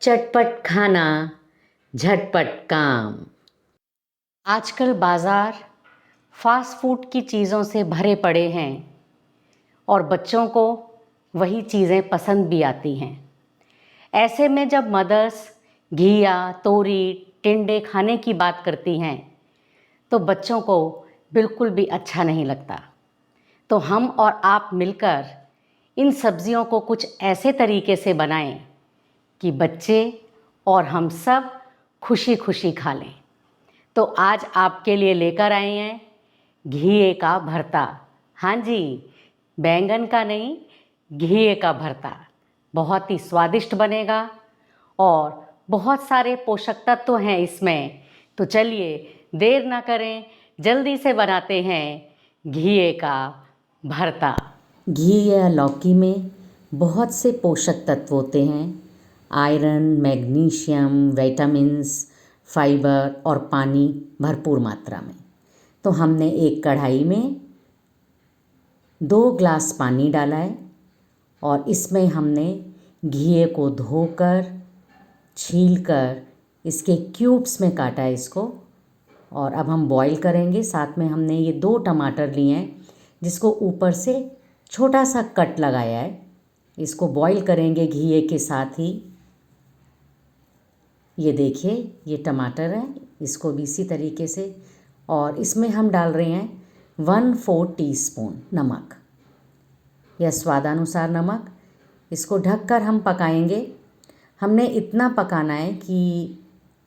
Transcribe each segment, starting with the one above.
चटपट खाना, झटपट काम। आजकल बाज़ार फ़ास्ट फ़ूड की चीज़ों से भरे पड़े हैं और बच्चों को वही चीज़ें पसंद भी आती हैं। ऐसे में जब मदर्स घिया, तोरी, टिंडे खाने की बात करती हैं, तो बच्चों को बिल्कुल भी अच्छा नहीं लगता। तो हम और आप मिलकर इन सब्जियों को कुछ ऐसे तरीके से बनाएं कि बच्चे और हम सब खुशी खुशी खा लें। तो आज आपके लिए लेकर आए हैं घिए का भरता। हाँ जी, बैंगन का नहीं, घिए का भरता। बहुत ही स्वादिष्ट बनेगा और बहुत सारे पोषक तत्व हैं इसमें। तो चलिए देर ना करें, जल्दी से बनाते हैं घिए का भरता। घी या लौकी में बहुत से पोषक तत्व होते हैं। आयरन, मैग्नीशियम, विटामिन्स, फाइबर और पानी भरपूर मात्रा में। तो हमने एक कढ़ाई में 2 ग्लास पानी डाला है और इसमें हमने घिए को धोकर, छीलकर इसके क्यूब्स में काटा है इसको। और अब हम बॉईल करेंगे। साथ में हमने ये 2 टमाटर लिए हैं जिसको ऊपर से छोटा सा कट लगाया है। इसको बॉईल करेंगे घिए के साथ ही। ये देखिए, ये टमाटर है, इसको भी इसी तरीके से। और इसमें हम डाल रहे हैं 1/4 टीस्पून नमक या स्वादानुसार नमक। इसको ढककर हम पकाएंगे। हमने इतना पकाना है कि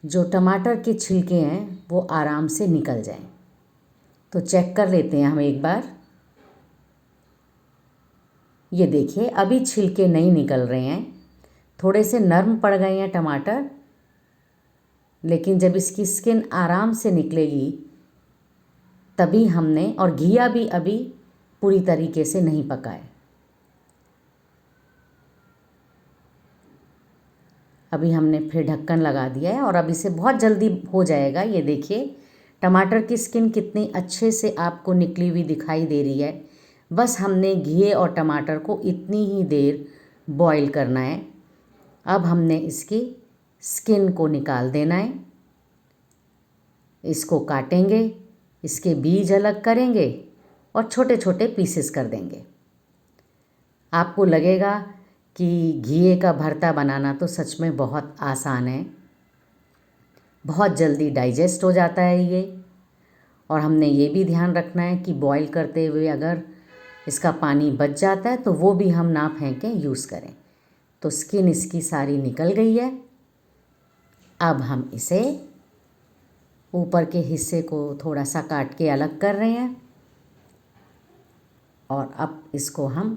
जो टमाटर के छिलके हैं वो आराम से निकल जाएं। तो चेक कर लेते हैं हम एक बार। ये देखिए, अभी छिलके नहीं निकल रहे हैं, थोड़े से नरम पड़ गए हैं टमाटर। लेकिन जब इसकी स्किन आराम से निकलेगी तभी हमने, और घिया भी अभी पूरी तरीके से नहीं पका है। अभी हमने फिर ढक्कन लगा दिया है और अब इसे बहुत जल्दी हो जाएगा। ये देखिए टमाटर की स्किन कितनी अच्छे से आपको निकली हुई दिखाई दे रही है। बस हमने घिए और टमाटर को इतनी ही देर बॉईल करना है। अब हमने इसकी स्किन को निकाल देना है। इसको काटेंगे, इसके बीज अलग करेंगे और छोटे छोटे पीसेस कर देंगे। आपको लगेगा कि घिए का भरता बनाना तो सच में बहुत आसान है, बहुत जल्दी डाइजेस्ट हो जाता है ये। और हमने ये भी ध्यान रखना है कि बॉईल करते हुए अगर इसका पानी बच जाता है तो वो भी हम ना फेंकें, यूज़ करें। तो स्किन इसकी सारी निकल गई है। अब हम इसे ऊपर के हिस्से को थोड़ा सा काट के अलग कर रहे हैं और अब इसको हम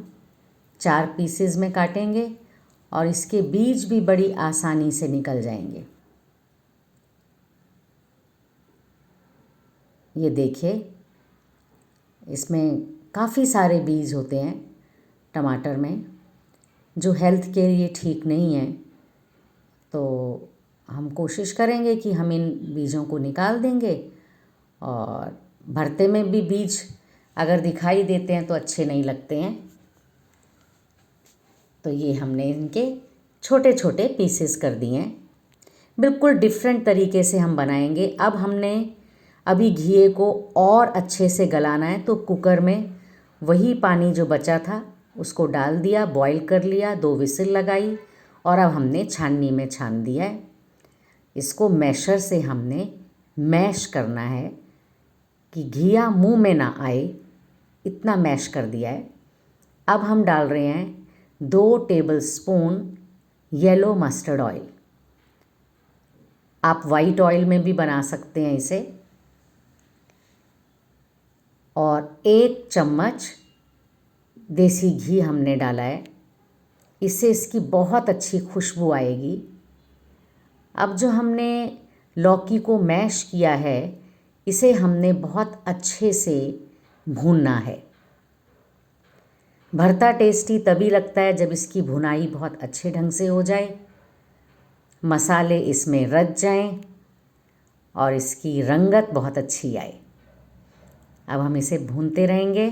4 पीसेस में काटेंगे और इसके बीज भी बड़ी आसानी से निकल जाएंगे। ये देखिए, इसमें काफ़ी सारे बीज होते हैं टमाटर में, जो हेल्थ के लिए ठीक नहीं है। तो हम कोशिश करेंगे कि हम इन बीजों को निकाल देंगे। और भरते में भी बीज अगर दिखाई देते हैं तो अच्छे नहीं लगते हैं। तो ये हमने इनके छोटे छोटे पीसेस कर दिए हैं। बिल्कुल डिफरेंट तरीके से हम बनाएंगे। अब हमने अभी घिए को और अच्छे से गलाना है, तो कुकर में वही पानी जो बचा था उसको डाल दिया, बॉईल कर लिया, 2 विसिल लगाई और अब हमने छाननी में छान दिया है। इसको मैशर से हमने मैश करना है कि घिया मुंह में ना आए, इतना मैश कर दिया है। अब हम डाल रहे हैं 2 टेबलस्पून येलो मस्टर्ड ऑयल। आप वाइट ऑयल में भी बना सकते हैं इसे। और 1 चम्मच देसी घी हमने डाला है, इससे इसकी बहुत अच्छी खुशबू आएगी। अब जो हमने लौकी को मैश किया है, इसे हमने बहुत अच्छे से भूनना है। भरता टेस्टी तभी लगता है जब इसकी भुनाई बहुत अच्छे ढंग से हो जाए, मसाले इसमें रच जाएं और इसकी रंगत बहुत अच्छी आए। अब हम इसे भूनते रहेंगे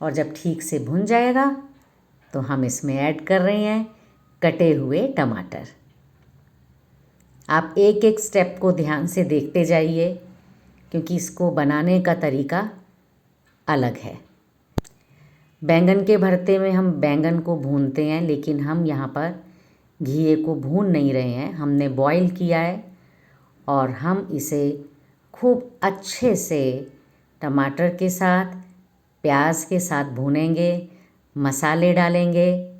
और जब ठीक से भुन जाएगा तो हम इसमें ऐड कर रहे हैं कटे हुए टमाटर। आप एक एक स्टेप को ध्यान से देखते जाइए क्योंकि इसको बनाने का तरीका अलग है। बैंगन के भरते में हम बैंगन को भूनते हैं, लेकिन हम यहाँ पर घिए को भून नहीं रहे हैं, हमने बॉईल किया है और हम इसे खूब अच्छे से टमाटर के साथ, प्याज के साथ भूनेंगे, मसाले डालेंगे।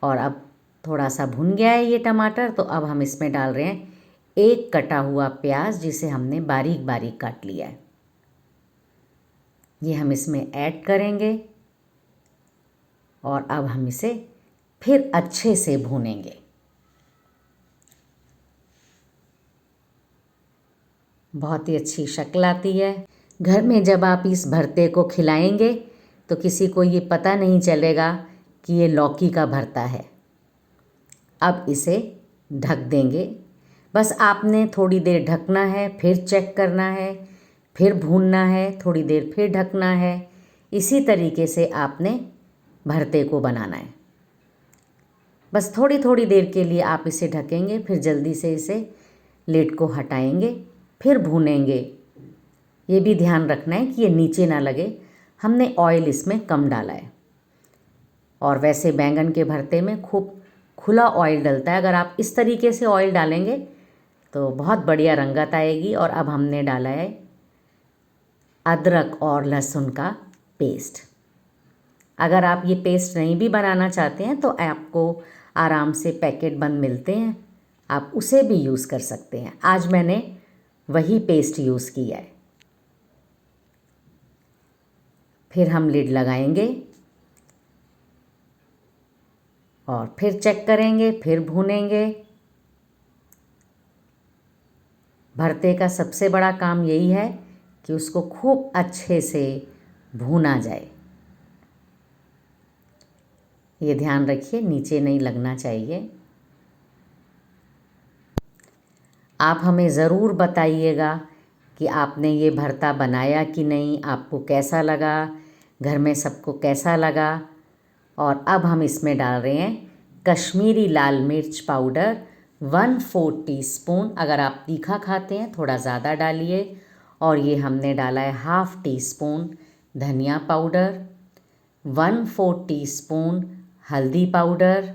और अब थोड़ा सा भुन गया है ये टमाटर, तो अब हम इसमें डाल रहे हैं एक कटा हुआ प्याज जिसे हमने बारीक बारीक काट लिया है। ये हम इसमें ऐड करेंगे और अब हम इसे फिर अच्छे से भूनेंगे। बहुत ही अच्छी शक्ल आती है। घर में जब आप इस भरते को खिलाएंगे तो किसी को ये पता नहीं चलेगा कि ये लौकी का भरता है। अब इसे ढक देंगे। बस आपने थोड़ी देर ढकना है, फिर चेक करना है, फिर भूनना है, थोड़ी देर फिर ढकना है। इसी तरीके से आपने भरते को बनाना है। बस थोड़ी थोड़ी देर के लिए आप इसे ढकेंगे, फिर जल्दी से इसे लिड को हटाएंगे, फिर भूनेंगे। ये भी ध्यान रखना है कि ये नीचे ना लगे। हमने ऑयल इसमें कम डाला है और वैसे बैंगन के भरते में खूब खुला ऑयल डलता है। अगर आप इस तरीके से ऑयल डालेंगे तो बहुत बढ़िया रंगत आएगी। और अब हमने डाला है अदरक और लहसुन का पेस्ट। अगर आप ये पेस्ट नहीं भी बनाना चाहते हैं तो आपको आराम से पैकेट बंद मिलते हैं, आप उसे भी यूज़ कर सकते हैं। आज मैंने वही पेस्ट यूज़ किया है। फिर हम लिड लगाएंगे और फिर चेक करेंगे, फिर भूनेंगे। भरते का सबसे बड़ा काम यही है कि उसको खूब अच्छे से भूना जाए। ये ध्यान रखिए नीचे नहीं लगना चाहिए। आप हमें ज़रूर बताइएगा कि आपने ये भरता बनाया कि नहीं, आपको कैसा लगा, घर में सबको कैसा लगा। और अब हम इसमें डाल रहे हैं कश्मीरी लाल मिर्च पाउडर 1/4 टीस्पून। अगर आप तीखा खाते हैं थोड़ा ज़्यादा डालिए। और ये हमने डाला है 1/2 टीस्पून धनिया पाउडर, 1/4 टीस्पून हल्दी पाउडर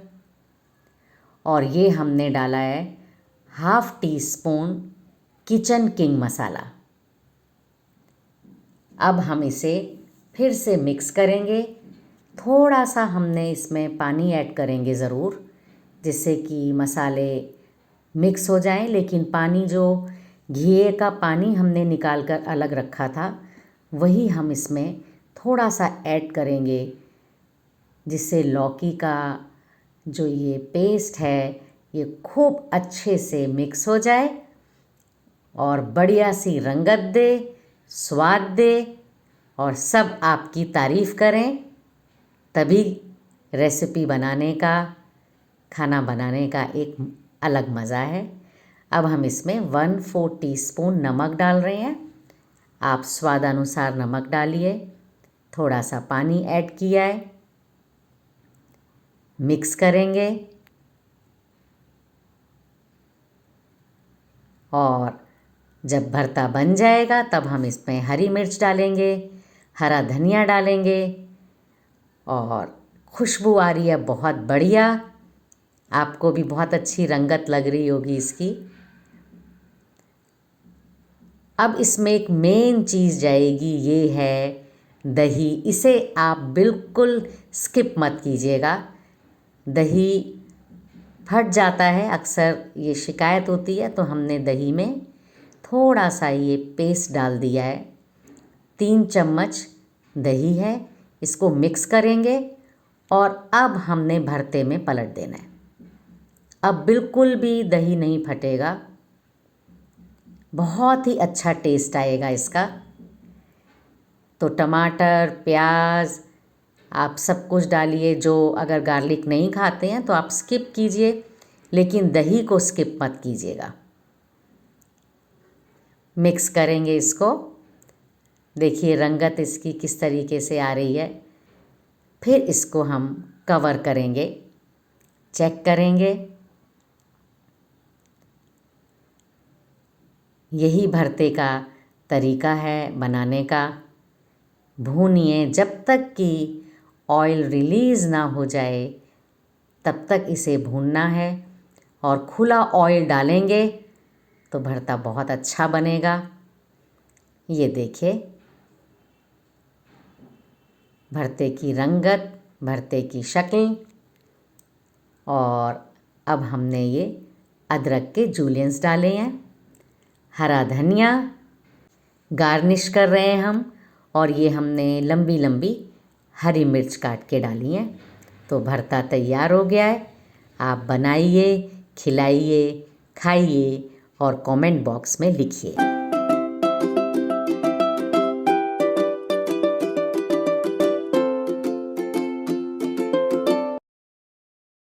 और ये हमने डाला है 1/2 टीस्पून किचन किंग मसाला। अब हम इसे फिर से मिक्स करेंगे। थोड़ा सा हमने इसमें पानी ऐड करेंगे ज़रूर, जिससे कि मसाले मिक्स हो जाएं। लेकिन पानी जो घिए का पानी हमने निकाल कर अलग रखा था वही हम इसमें थोड़ा सा ऐड करेंगे, जिससे लौकी का जो ये पेस्ट है ये खूब अच्छे से मिक्स हो जाए और बढ़िया सी रंगत दे, स्वाद दे और सब आपकी तारीफ़ करें। तभी रेसिपी बनाने का, खाना बनाने का एक अलग मज़ा है। अब हम इसमें 1/4 टीस्पून नमक डाल रहे हैं। आप स्वादानुसार नमक डालिए। थोड़ा सा पानी ऐड किया है, मिक्स करेंगे और जब भरता बन जाएगा तब हम इसमें हरी मिर्च डालेंगे, हरा धनिया डालेंगे और खुशबू आ रही है बहुत बढ़िया। आपको भी बहुत अच्छी रंगत लग रही होगी इसकी। अब इसमें एक मेन चीज़ जाएगी, ये है दही। इसे आप बिल्कुल स्किप मत कीजिएगा। दही फट जाता है, अक्सर ये शिकायत होती है, तो हमने दही में थोड़ा सा ये पेस्ट डाल दिया है। 3 चम्मच दही है, इसको मिक्स करेंगे और अब हमने भरते में पलट देना है। अब बिल्कुल भी दही नहीं फटेगा, बहुत ही अच्छा टेस्ट आएगा इसका। तो टमाटर, प्याज आप सब कुछ डालिए। जो अगर गार्लिक नहीं खाते हैं तो आप स्किप कीजिए, लेकिन दही को स्किप मत कीजिएगा। मिक्स करेंगे इसको। देखिए रंगत इसकी किस तरीके से आ रही है। फिर इसको हम कवर करेंगे चेक करेंगे। यही भरते का तरीका है बनाने का। भूनिए जब तक कि ऑयल रिलीज़ ना हो जाए, तब तक इसे भूनना है। और खुला ऑयल डालेंगे तो भरता बहुत अच्छा बनेगा। ये देखिए भरते की रंगत, भरते की शक्ल। और अब हमने ये अदरक के जूलियंस डाले हैं, हरा धनिया गार्निश कर रहे हैं हम, और ये हमने लंबी लंबी हरी मिर्च काट के डाली हैं। तो भरता तैयार हो गया है। आप बनाइए, खिलाइए, खाइए और कमेंट बॉक्स में लिखिए।